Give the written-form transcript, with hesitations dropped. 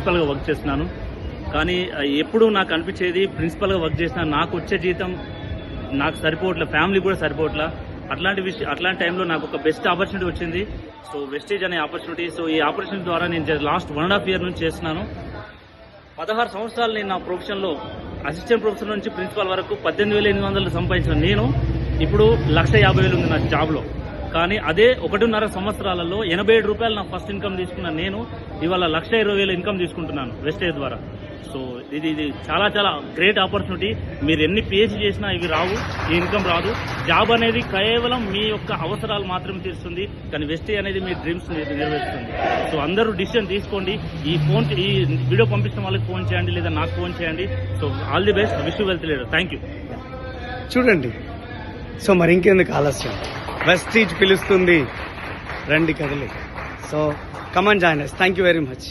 ప్రిన్సిపల్గా work చేస్తున్నాను. కానీ ఎప్పుడు నాకు అనిపించేది ప్రిన్సిపల్గా వర్క్ చేసినా నాకు వచ్చే జీతం నాకు సరిపోవట్లే, ఫ్యామిలీ కూడా సరిపోవట్లే. అట్లాంటి టైంలో నాకు ఒక బెస్ట్ ఆపర్చునిటీ వచ్చింది. సో వెస్టేజ్ అనే ఆపర్చునిటీ. సో ఈ ఆపర్చునిటీ ద్వారా నేను లాస్ట్ 1.5 year నుంచి చేస్తున్నాను. 16 సంవత్సరాలు నేను నా ప్రొఫెషన్లో అసిస్టెంట్ ప్రొఫెసర్ నుంచి ప్రిన్సిపల్ వరకు 18,800 సంపాదించిన నేను ఇప్పుడు 1,50,000 ఉంది నా జాబ్లో. కానీ అదే 1.5 సంవత్సరాలలో 87 రూపాయలు నా ఫస్ట్ ఇన్కమ్ తీసుకున్న నేను ఇవాళ 1,20,000 ఇన్కమ్ తీసుకుంటున్నాను వెస్టేజ్ ద్వారా. సో ఇది చాలా చాలా గ్రేట్ ఆపర్చునిటీ. మీరు ఎన్ని పిహెచ్డీ చేసినా ఇవి రావు, ఈ ఇన్కమ్ రాదు. జాబ్ అనేది కేవలం మీ యొక్క అవసరాలు మాత్రమే తీరుస్తుంది, కానీ వెస్టేజ్ అనేది మీ డ్రీమ్స్ నెరవేరుస్తుంది. సో అందరూ డిసిషన్ తీసుకోండి. ఈ వీడియో పంపించిన వాళ్ళకి ఫోన్ చేయండి, లేదా నాకు ఫోన్ చేయండి. So all the best, wish you wealth leader. Thank you. చూడండి, సో మరి ఇంకెందుకు ఆలస్యం, వెస్టీజ్ పిలుస్తుంది, రండి కదిలి. So come on join us. Thank you very much.